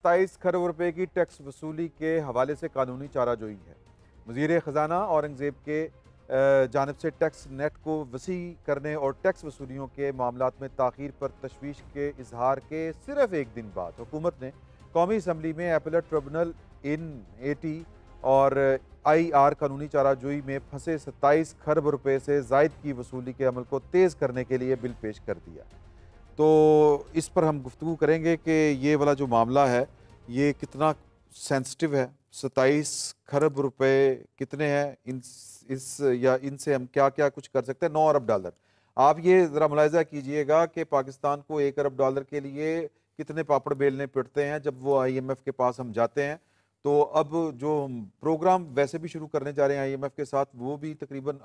27 खरब रुपए की टैक्स वसूली के हवाले से कानूनी चाराजोई है। वज़ीर ख़जाना औरंगज़ेब के जानिब से टैक्स नेट को वसी करने और टैक्स वसूलियों के मामलात में ताख़ीर पर तशवीश के इजहार के सिर्फ एक दिन बाद हुकूमत ने कौमी असम्बली में अपीलेट ट्रिब्यूनल इन 80 और IR कानूनी चाराजोई में फंसे 27 खरब रुपए से ज़ायद की वसूली के अमल को तेज़ करने के लिए बिल पेश कर दिया। तो इस पर हम गुफ्तगू करेंगे कि ये वाला जो मामला है ये कितना सेंसिटिव है। 27 खरब रुपए कितने हैं, इनसे हम क्या क्या कुछ कर सकते हैं। 9 अरब डॉलर। आप ये ज़रा मुलाहिज़ा कीजिएगा कि पाकिस्तान को 1 अरब डॉलर के लिए कितने पापड़ बेलने पड़ते हैं जब वो IMF के पास हम जाते हैं। तो अब जो प्रोग्राम वैसे भी शुरू करने जा रहे हैं IMF के साथ, वो भी तकरीबन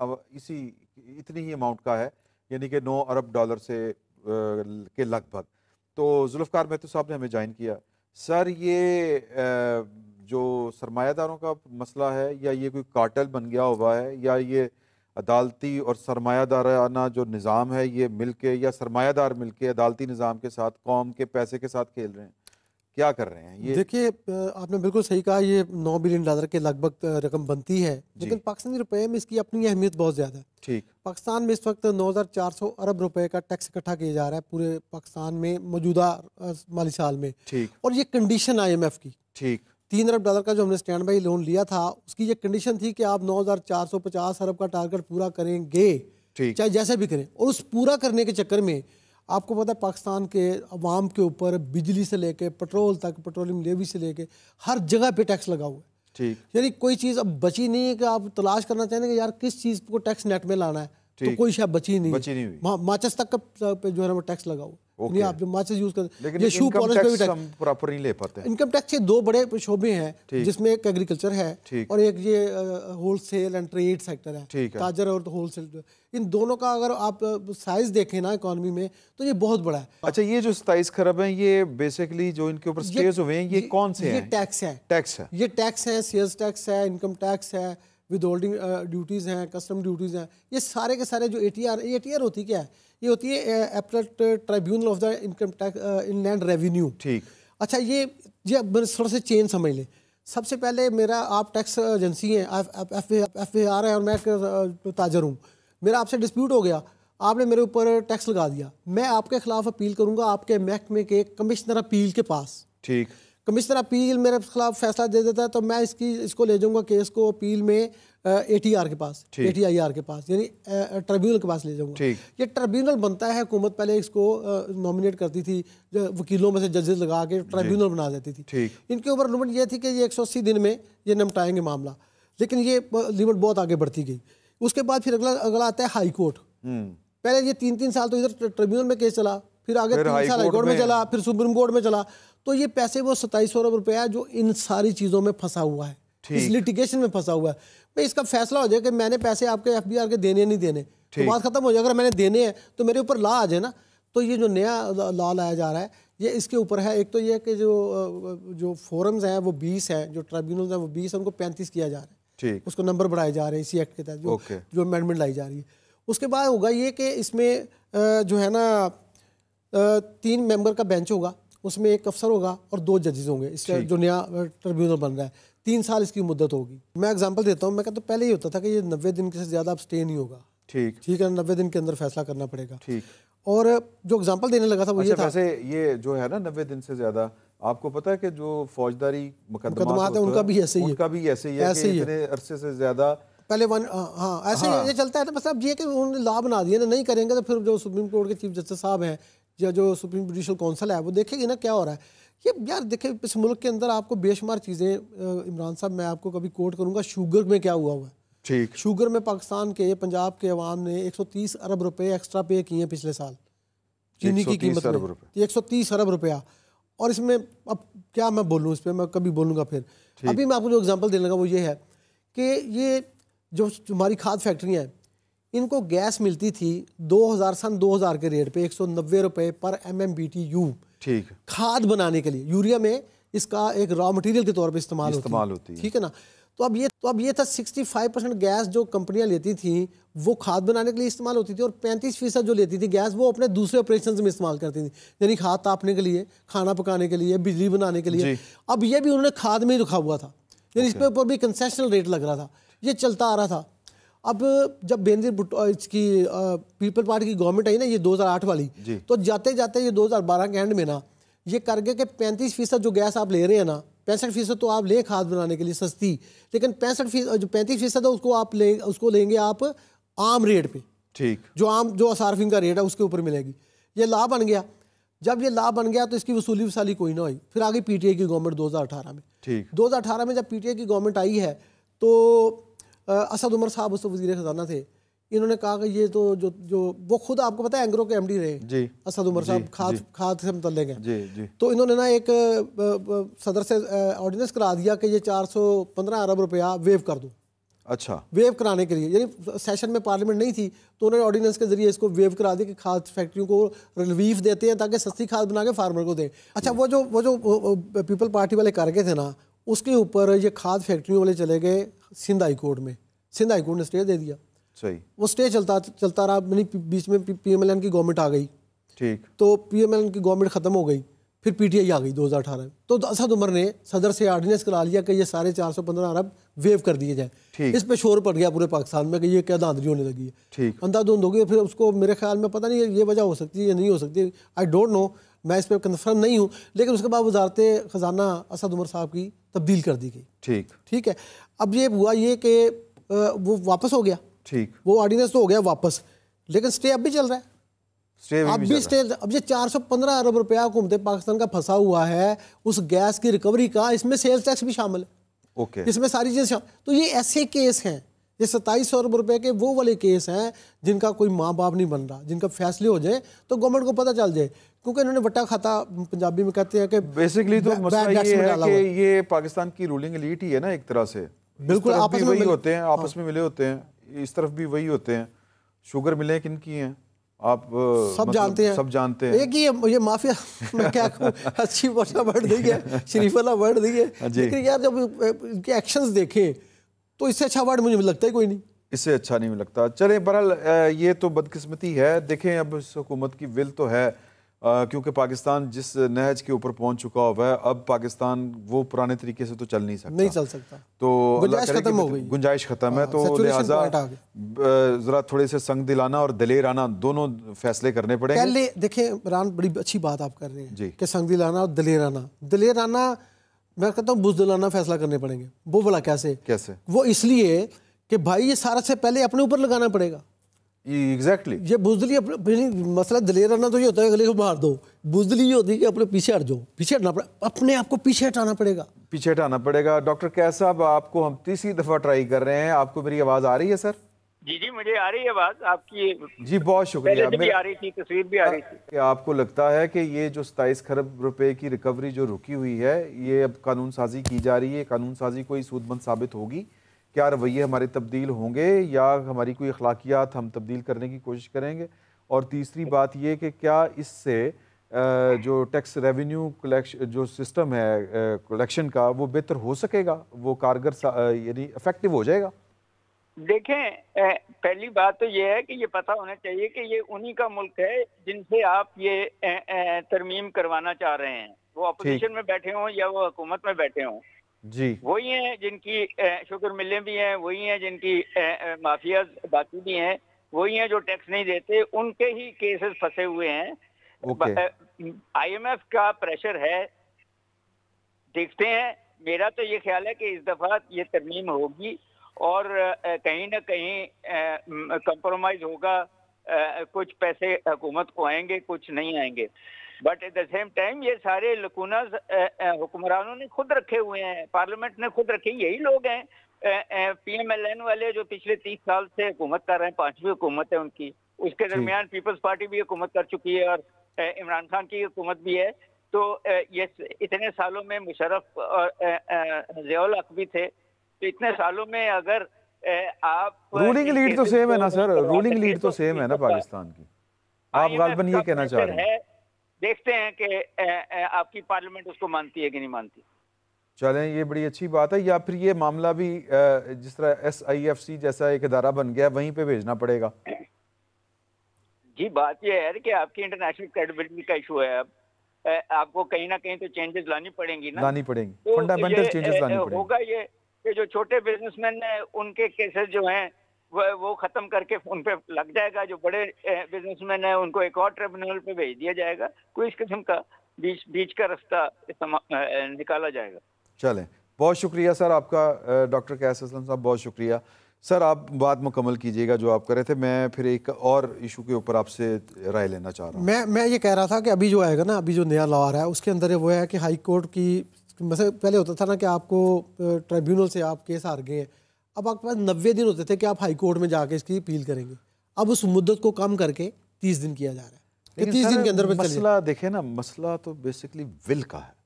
इतनी ही अमाउंट का है, यानी कि 9 अरब डॉलर से के लगभग। तो जुल्फ़कार मेहतू साहब ने हमें ज्वाइन किया। सर, ये जो सरमायादारों का मसला है या ये कोई कार्टेल बन गया हुआ है, या ये अदालती और सरमायादाराना जो निज़ाम है ये मिलके, या सरमायादार मिलके अदालती निज़ाम के साथ कौम के पैसे के साथ खेल रहे हैं, क्या कर रहे हैं? ये देखिए, आपने बिल्कुल सही कहा, ये 9 बिलियन डॉलर के लगभग रकम बनती है, लेकिन पाकिस्तानी रुपए में इसकी अपनी अहमियत बहुत ज़्यादा है। ठीक, पाकिस्तान में इस वक्त 9,400 अरब रुपए का टैक्स इकट्ठा किया जा रहा है पूरे पाकिस्तान में मौजूदा माली साल में। ठीक, और ये कंडीशन IMF की, ठीक, 3 अरब डॉलर का जो हमने स्टैंड बाई लोन लिया था, उसकी ये कंडीशन थी कि आप 9,450 अरब का टारगेट पूरा करेंगे, चाहे जैसे भी करें। और उस पूरा करने के चक्कर में आपको पता है पाकिस्तान के अवाम के ऊपर बिजली से लेके पेट्रोल तक, पेट्रोलियम लेवी से लेके हर जगह पे टैक्स लगा हुआ है। ठीक, यानी कोई चीज़ अब बची नहीं है कि आप तलाश करना चाहेंगे कि यार किस चीज़ को टैक्स नेट में लाना है, तो कोई शायद बची नहीं है। माचिस तक पे जो है वो टैक्स लगा हुआ। नहीं, आप जो माचिस यूज करते, ये शू पॉलिश पे भी टैक्स प्रॉपर नहीं ले पाते। इनकम टैक्स के 2 बड़े शोबे हैं, जिसमें एक एग्रीकल्चर है और एक ये होलसेल एंड ट्रेड सेक्टर है, ताजर और होलसेल। इन दोनों का अगर आप साइज देखें ना इकोनॉमी में, तो ये बहुत बड़ा है। अच्छा, ये जो 27 खरब हैं, ये बेसिकली जो इनके ऊपर स्टेज हुए हैं, ये कौन से हैं? ये टैक्स है, ये टैक्स है, सेल्स टैक्स है, इनकम टैक्स है, विद होल्डिंग ड्यूटीज़ हैं, कस्टम ड्यूटीज़ हैं। ये सारे के सारे जो ATR होती क्या है? ये होती है appellate tribunal of the income tax inland revenue. ठीक, अच्छा, ये थोड़ा सा चेंज समझ लें। सबसे पहले मेरा, आप टैक्स एजेंसी हैं, FAR है और मैं ताजर हूँ, मेरा आपसे डिस्प्यूट हो गया, आपने मेरे ऊपर टैक्स लगा दिया, मैं आपके खिलाफ अपील करूँगा आपके महकमे के कमिश्नर अपील के पास। ठीक, कमिश्नर अपील मेरे खिलाफ फैसला दे देता है, तो मैं इसको ले जाऊंगा केस को अपील में ATR के पास, ATIR के पास, यानी ट्रिब्यूनल के पास ले जाऊंगा। ये ट्रिब्यूनल बनता है, हुकूमत पहले इसको नॉमिनेट करती थी, वकीलों में से जजेस लगा के ट्रिब्यूनल बना देती थी। इनके ऊपर लिमिट ये थी कि ये 180 दिन में ये निपटाएंगे मामला, लेकिन ये लिमिट बहुत आगे बढ़ती गई। उसके बाद फिर अगला आता है हाई कोर्ट। पहले ये 3-3 साल तो इधर ट्रिब्यूनल में केस चला, फिर आगे 3 साल हाई कोर्ट में चला, फिर सुप्रीम कोर्ट में चला। तो ये पैसे वो 27 अरब रुपया जो इन सारी चीज़ों में फंसा हुआ है, इस लिटिगेशन में फंसा हुआ है। भाई, इसका फैसला हो जाए कि मैंने पैसे आपके FBR के देने नहीं देने, तो बात खत्म हो जाए। अगर मैंने देने हैं तो मेरे ऊपर लॉ आ जाए ना। तो ये जो नया लॉ लाया जा रहा है, ये इसके ऊपर है। एक तो ये कि जो फोरम्स हैं वो 20 हैं, जो ट्रिब्यूनल्स हैं वो 20 हैं, उनको 35 किया जा रहा है, उसको नंबर बढ़ाए जा रहे हैं इसी एक्ट के तहत जो अमेंडमेंट लाई जा रही है। उसके बाद होगा ये कि इसमें जो है ना 3 मेंबर का बेंच होगा, उसमें 1 अफसर होगा और 2 जजेस होंगे। इसका जो नया ट्रिब्यूनल बन रहा है, 3 साल इसकी मुद्दत होगी। मैं एग्जांपल देता हूँ, मैं कहता तो पहले ही होता था कि ये 90 दिन से ज़्यादा अब स्टे नहीं होगा। ठीक है, 90 दिन के अंदर फैसला करना पड़ेगा। ठीक, और जो एग्जांपल देने लगा था वो ये था। वैसे ये जो है ना 90 दिन से ज़्यादा, आपको पता है कि जो फौजदारी मुकदमात है उनका भी ऐसे ही है, उनका भी ऐसे ही है कि इतने अरसे से ज़्यादा पहले ऐसे ये चलता है। मतलब ये कि उन्होंने लॉ बना दिया ना, नहीं करेंगे तो फिर जो सुप्रीम कोर्ट के चीफ जस्टिस साहब हैं या जो सुप्रीम जुडिशल काउंसिल है वो देखेगी ना क्या हो रहा है। ये यार देखिए, इस मुल्क के अंदर आपको बेशुमार चीज़ें, इमरान साहब मैं आपको कभी कोट करूँगा, शुगर में क्या हुआ है। ठीक, शुगर में पाकिस्तान के, पंजाब के अवाम ने 130 अरब रुपए एक्स्ट्रा पे किए पिछले साल चीनी की कीमत में, 130 अरब रुपया। और इसमें अब क्या मैं बोलूँ, इस पर मैं कभी बोलूँगा फिर। अभी मैं आपको जो एग्जाम्पल देने लगा वो ये है कि ये जो हमारी खाद फैक्ट्रियाँ हैं, इनको गैस मिलती थी सन 2000 के रेट पे 190 रुपए पर MMBTU। ठीक, खाद बनाने के लिए यूरिया में इसका एक रॉ मटेरियल के तौर पे इस्तेमाल होती है। ठीक है ना। तो अब ये था 65% गैस जो कंपनियां लेती थी वो खाद बनाने के लिए इस्तेमाल होती थी, और 35% जो लेती थी गैस वो अपने दूसरे ऑपरेशन में इस्तेमाल करती थी, यानी खाद तापने के लिए, खाना पकाने के लिए, बिजली बनाने के लिए। अब ये भी उन्होंने खाद में ही रखा हुआ था, यानी इस पे ऊपर भी कंसेशनल रेट लग रहा था, ये चलता आ रहा था। अब जब बेनजीर भुट्टो इसकी पीपल पार्टी की गवर्नमेंट आई ना, ये 2008 वाली, तो जाते जाते ये 2012 के एंड में ना ये कर गए कि 35% जो गैस आप ले रहे हैं ना, 65% तो आप लें खाद बनाने के लिए सस्ती, लेकिन 65% जो 35% है उसको लेंगे आप आम रेट पे, ठीक, जो सार्फिन का रेट है उसके ऊपर मिलेगी। ये लॉ बन गया। जब ये लॉ बन गया तो इसकी वसूली वसाली कोई ना हुई। फिर आ गई पीटीआई की गवर्नमेंट 2018 में। ठीक, 2018 में जब पीटीआई की गवर्नमेंट आई है तो असद उमर साहब उस वज़ीर ख़जाना थे, इन्होंने कहा कि ये तो जो वो खुद आपको पता है एंग्रो के एमडी रहे जी, असद उमर साहब, खाद से मुतल्लिक हैं जी, जी। तो इन्होंने ना एक सदर से ऑर्डिनेंस करा दिया कि ये 415 अरब रुपया वेव कर दो। अच्छा, वेव कराने के लिए, यानी सेशन में पार्लियामेंट नहीं थी तो उन्होंने ऑर्डिनेंस के जरिए इसको वेव करा दिया कि खाद फैक्ट्रियों को रिलीफ देते हैं ताकि सस्ती खाद बना के फार्मर को दें। अच्छा, वो जो पीपल पार्टी वाले कर गए थे ना, उसके ऊपर ये खाद फैक्ट्रियों वाले चले गए सिंध हाई कोर्ट में। सिंध हाई कोर्ट ने स्टे दे दिया। सही, वो स्टे चलता रहा, बीच में पीएमएलएन की गवर्नमेंट आ गई। ठीक, तो पीएमएलएन की गवर्नमेंट खत्म हो गई, फिर पीटीआई आ गई 2018 में। तो असद उमर ने सदर से ऑर्डिनेंस करा लिया कि ये सारे 415 अरब वेव कर दिए जाए। इस पे शोर पड़ गया पूरे पाकिस्तान में कि ये क्या धांधली होने लगी है। ठीक, अंधाधुंध हो गई। फिर उसको मेरे ख्याल में पता नहीं ये वजह हो सकती है या नहीं हो सकती, आई डोंट नो, मैं इस पर कन्फर्म नहीं हूँ। लेकिन उसके बाद वजारत ख़जाना असद उमर साहब की तब्दील कर दी गई। ठीक है, अब ये हुआ ये कि वो वापस हो गया। ठीक, वो ऑर्डिनेंस तो हो गया वापस, लेकिन स्टे अब भी चल रहा है। अब ये 415 अरब रुपया हुकूमत पाकिस्तान का फंसा हुआ है उस गैस की रिकवरी का, इसमें सेल्स टैक्स भी शामिल है। ओके, इसमें सारी चीजें तो ये ऐसे केस हैं, ये 2700 अरब रुपए के वो वाले केस हैं जिनका कोई माँ बाप नहीं बन रहा, जिनका फैसले हो जाए तो गवर्नमेंट को पता चल जाए, क्योंकि इन्होंने वट्टा खाता पंजाबी में कहते हैं कि बेसिकली तो मसला ये है कि ये पाकिस्तान की रूलिंग एलीट ही है ना एक तरह से। बिल्कुल, आपस में वही होते हैं, आपस में मिले होते हैं, इस तरफ भी वही होते हैं। शुगर मिले किन की हैं आप सब जानते हैं, सब जानते हैं। एक ही ये माफिया मैं क्या कहूँ, अच्छी वर्ड नहीं है, शरीफ वाला वर्ड नहीं है, लेकिन यार जब इनके एक्शंस देखें तो इससे अच्छा वर्ड मुझे लगता है कोई नहीं, इससे अच्छा नहीं लगता। चले, बहरहाल ये तो बदकिस्मती है। देखें अब इस हुकूमत की विल तो है, क्योंकि पाकिस्तान जिस नहज के ऊपर पहुंच चुका हुआ है, अब पाकिस्तान वो पुराने तरीके से तो चल नहीं सकता, तो गुंजाइश खत्म हो गई, गुंजाइश खत्म है। तो लिहाजा जरा थोड़े से संग दिलाना और दलेराना दोनों फैसले करने पड़ेंगे। पहले देखें इमरान, बड़ी अच्छी बात आप कर रहे हैं कि संग दिलाना और दलेराना मैं कहता हूँ बुज़दिलाना फैसला करने पड़ेंगे। वो बोला कैसे? वो इसलिए कि भाई ये सारा से पहले अपने ऊपर लगाना पड़ेगा। एग्जैक्टली, ये बुजदली मसला दलेराना तो ये होता है अगले को मार दो, बुजदली ये होती है कि अपने पीछे हट जाओ, पीछे हटना पड़ेगा, अपने आप को पीछे हटाना पड़ेगा। डॉक्टर कैस साहब, आपको हम तीसरी दफा ट्राई कर रहे हैं, आपको मेरी आवाज आ रही है सर? जी जी, मुझे आ रही है आवाज आपकी। जी बहुत शुक्रिया। भी आ रही थी, तस्वीर भी आ रही थी। क्या आपको लगता है कि ये जो 27 खरब रुपए की रिकवरी जो रुकी हुई है, ये अब कानून साजी की जा रही है, कानून साजी कोई सूदमंद साबित होगी? क्या रवैये हमारे तब्दील होंगे या हमारी कोई अखलाकियात हम तब्दील करने की कोशिश करेंगे? और तीसरी बात ये कि क्या इससे जो टैक्स रेवेन्यू कलेक्शन जो सिस्टम है कलेक्शन का, वो बेहतर हो सकेगा, वो कारगर यानी इफेक्टिव हो जाएगा? देखें, पहली बात तो ये है कि ये पता होना चाहिए कि ये उन्हीं का मुल्क है जिनसे आप ये तरमीम करवाना चाह रहे हैं, वो अपोजिशन में बैठे हों या वो हुकूमत में बैठे हों जी। वही हैं जिनकी शुगर मिलें भी हैं, वही हैं जिनकी माफिया बाकी भी हैं, वही हैं जो टैक्स नहीं देते, उनके ही केसेस फंसे हुए हैं। IMF का प्रेशर है, देखते हैं। मेरा तो ये ख्याल है कि इस दफा ये तरमीम होगी और कहीं ना कहीं कंप्रोमाइज होगा, कुछ पैसे हुकूमत को आएंगे, कुछ नहीं आएंगे। But at the same time ये सारे लकूनस हुक्मरानों ने खुद रखे हुए हैं, पार्लियामेंट ने खुद रखे। यही लोग हैं PMLN वाले जो पिछले 30 साल से हुकूमत कर रहे हैं, 5वीं हुकूमत है उनकी। उसके दरमियान पीपल्स पार्टी भी हुकूमत कर चुकी है और इमरान खान की हुकूमत भी है। तो ये इतने सालों में मुशर्रफ और ज़ियाउल हक भी थे, तो इतने सालों में अगर आप रूलिंग लीड तो सेम है ना सर, रूलिंग लीड तो सेम है ना पाकिस्तान की, आप गालबन ये कहना चाह रहे हैं। देखते हैं कि आपकी पार्लियामेंट उसको मानती है कि नहीं मानती। चलें, ये बड़ी अच्छी बात है। या फिर ये मामला भी जिस तरह SIFC जैसा एक इदारा बन गया वहीं पे भेजना पड़ेगा? जी, बात ये है कि आपकी इंटरनेशनल क्रेडिबिलिटी का इशू है। अब आपको कहीं ना कहीं तो चेंजेस लानी पड़ेंगी ना, लानी पड़ेंगी, तो फंडामेंटल चेंजेस लानी पड़ेंगी। होगा ये कि जो छोटे बिजनेसमैन हैं उनके केसेस जो हैं वो खत्म करके उन पे लग जाएगा, जो बड़े बिजनेसमैन हैं उनको एक और ट्रिब्यूनल पे भेज दिया जाएगा, कोई इस किस्म का बीच का रास्ता निकाला जाएगा। चलें, बहुत शुक्रिया सर आपका, डॉक्टर कैस असलम साहब, बहुत शुक्रिया सर। आप बात मुकम्मल कीजिएगा जो आप कर रहे थे। मैं फिर एक और इशू के ऊपर आपसे राय लेना चाह रहा हूँ। मैं ये कह रहा था कि अभी जो आएगा ना, अभी जो नया लॉ आ रहा है उसके अंदर वो है कि हाई कोर्ट की, वैसे पहले होता था ना कि आपको ट्रिब्यूनल से आप केस हार गए हैं, अब आपके पास 90 दिन होते थे कि आप हाई कोर्ट में जाके इसकी अपील करेंगे। अब उस मुद्दत को कम करके 30 दिन किया जा रहा है कि 30 दिन के अंदर मसला देखें ना, मसला तो बेसिकली विल का है।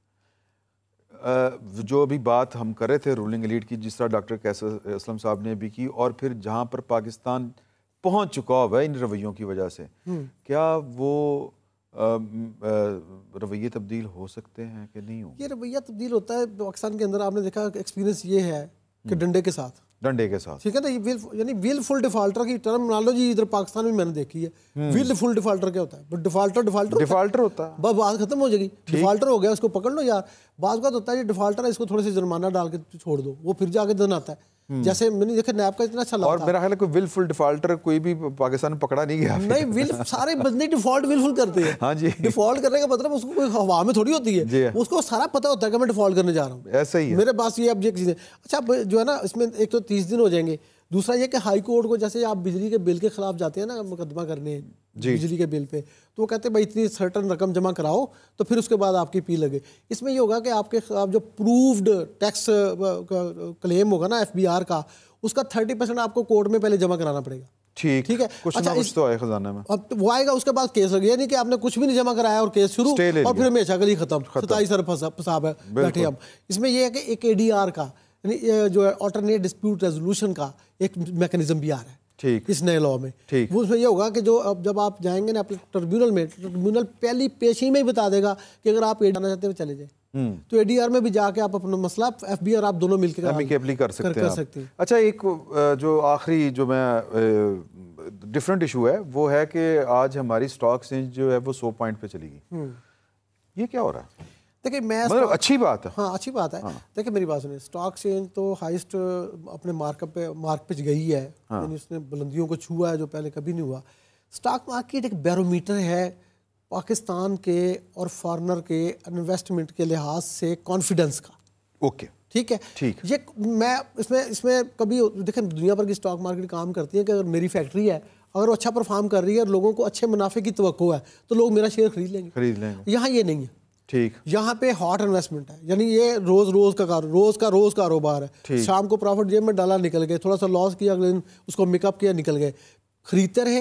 जो अभी बात हम कर रहे थे रूलिंग एलीट की, जिस तरह डॉक्टर कैस असलम साहब ने भी की, और फिर जहाँ पर पाकिस्तान पहुँच चुका हुआ है इन रवैयों की वजह से, क्या वो रवैये तब्दील हो सकते हैं कि नहीं हो? ये रवैया तब्दील होता है पाकिस्तान के अंदर। आपने देखा एक्सपीरियंस ये है कि डंडे के साथ, ठीक है ना, ये यानी विलफुल डिफॉल्टर की टर्मिनोलॉजी इधर पाकिस्तान में मैंने देखी है। विलफुल डिफॉल्टर क्या होता है? डिफॉल्टर होता है, बस बात खत्म हो जाएगी। डिफॉल्टर हो गया, उसको पकड़ लो यार। बात का होता है ये डिफॉल्टर है, इसको थोड़े से जुर्माना डाल के छोड़ दो, वो फिर जाके दिन आता है। जैसे मैंने देखा नैब का इतना अच्छा लगा, और मेरा ख्याल है कोई विलफुल डिफॉल्टर कोई भी पाकिस्तान में पकड़ा नहीं गया। नहीं, सारे बंदे डिफॉल्ट विलफुल करते हैं। हाँ जी, डिफॉल्ट करने का मतलब उसको कोई हवा में थोड़ी होती है, उसको सारा पता होता है कि मैं डिफॉल्ट करने जा रहा हूँ। ऐसा ही है मेरे पास ये अब ये चीज़ें। अच्छा, जो है ना, इसमें एक तो 30 दिन हो जाएंगे। दूसरा ये कि हाई कोर्ट को, जैसे आप बिजली के बिल के खिलाफ जाते हैं ना मुकदमा करने बिजली के बिल पे, तो वो कहते हैं भाई इतनी सर्टन रकम जमा कराओ तो फिर उसके बाद आपकी अपील लगे। इसमें ये होगा कि आपके खिलाफ जो प्रूव्ड टैक्स क्लेम होगा ना FBR का, उसका 30% आपको कोर्ट में पहले जमा कराना पड़ेगा। ठीक है, कुछ ना कुछ तो आए खजाना में। अब वो आएगा, उसके बाद केस लगे, यानी कि आपने कुछ भी नहीं जमा कराया और केस शुरू, और फिर हमेशा के लिए खत्म। 27 अरब फसाब है बैठे। अब इसमें यह है कि एक ADR का, यानी जो है ऑल्टरनेट डिस्प्यूट रेजोल्यूशन का एक मैकेनिज्म भी आ रहा है ठीक इस नए लॉ में। वो उसमें ये होगा कि जो अब जब आप जाएंगे ना अपने ट्रिब्यूनल में, ट्रिब्यूनल पहली पेशी में ही बता देगा कि अगर आप ADR चाहते हैं चले जाए, तो ADR में भी जाके आप अपना मसला FBR आप दोनों मिलकर कर सकते हैं। अच्छा, एक जो आखिरी जो मैं डिफरेंट इशू है वो है कि आज हमारी स्टॉक एक्सचेंज जो है वो 100 पॉइंट पे चली गई। ये क्या हो रहा है? देखिए, मैं मतलब अच्छी बात है। हाँ, अच्छी बात है। देखिए मेरी बात सुनिए, स्टॉक एक्सचेंज तो हाईएस्ट अपने मार्क पे गई है, यानी उसने बुलंदियों को छुआ है जो पहले कभी नहीं हुआ। स्टॉक मार्केट एक बैरोमीटर है पाकिस्तान के और फॉरेनर के इन्वेस्टमेंट के लिहाज से कॉन्फिडेंस का। ओके, ठीक है, ठीक। ये मैं इसमें कभी देखें, दुनिया भर की स्टॉक मार्केट काम करती है कि अगर मेरी फैक्ट्री है, अगर वो अच्छा परफॉर्म कर रही है और लोगों को अच्छे मुनाफे की तवक्को है तो लोग मेरा शेयर खरीद लेंगे। यहाँ ये नहीं है। ठीक, यहाँ पे हॉट इन्वेस्टमेंट है, यानी ये रोज का कारोबार है। शाम को प्रॉफिट जेब में डाला, निकल गए, थोड़ा सा लॉस किया, अगले दिन उसको मेकअप किया, निकल गए, खरीदते रहे,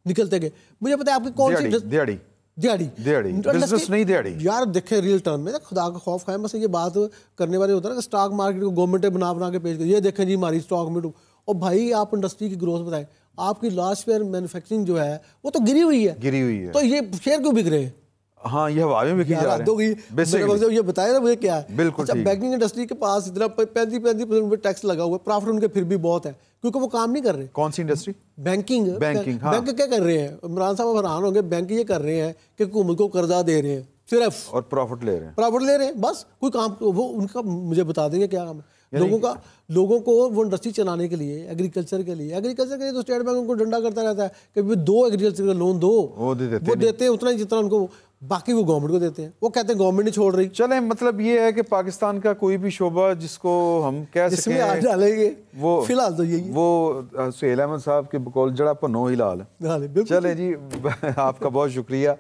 निकलते गए। मुझे पता है आपकी कौन सी दिहाड़ी बिजनेस नहीं दिहाड़ी यार। देखें रियल टर्म में खुदा का खौफ खाए, बस ये बात करने वाले होता है ना कि स्टॉक मार्केट को गवर्नमेंट बना के पेश कर, ये देखें जी हमारी स्टॉक में। और भाई आप इंडस्ट्री की ग्रोथ बताएं, आपकी लास्ट ईयर मैन्युफैक्चरिंग जो है वो तो गिरी हुई है, तो ये शेयर क्यों बिक रहे हैं? हाँ, ये हवा में बिकी जा रहे हैं। ये बताया ना मुझे क्या है। बिल्कुल। अच्छा, बैंकिंग इंडस्ट्री के पास इतना 35% टैक्स लगा हुआ है, प्रॉफिट उनके फिर भी बहुत है क्योंकि वो काम नहीं कर रहे। कौन सी इंडस्ट्री? बैंकिंग। हाँ। बैंक क्या कर रहे हैं? इमरान साहब हैरान होंगे, बैंक ये कर रहे हैं कि हुकूमत को कर्जा दे रहे हैं सिर्फ, और प्रॉफिट ले रहे हैं बस। कोई काम वो उनका मुझे बता देंगे क्या काम है लोगों को वो इंडस्ट्री चलाने के लिए, एग्रीकल्चर के लिए तो स्टेट बैंक उनको डंडा करता रहता है कि 2 एग्रीकल्चर का लोन दो, वो देते हैं उतना ही जितना उनको, बाकी वो गवर्नमेंट को देते हैं। वो कहते हैं गवर्नमेंट नहीं छोड़ रही। चले, मतलब ये है कि पाकिस्तान का कोई भी शोबा जिसको हम कह सकें आ डालेंगे, वो फिलहाल तो यही, वो सुहेल अहमद साहब के बकौल जड़ा पर नो हिलाल। चले जी, आपका बहुत शुक्रिया।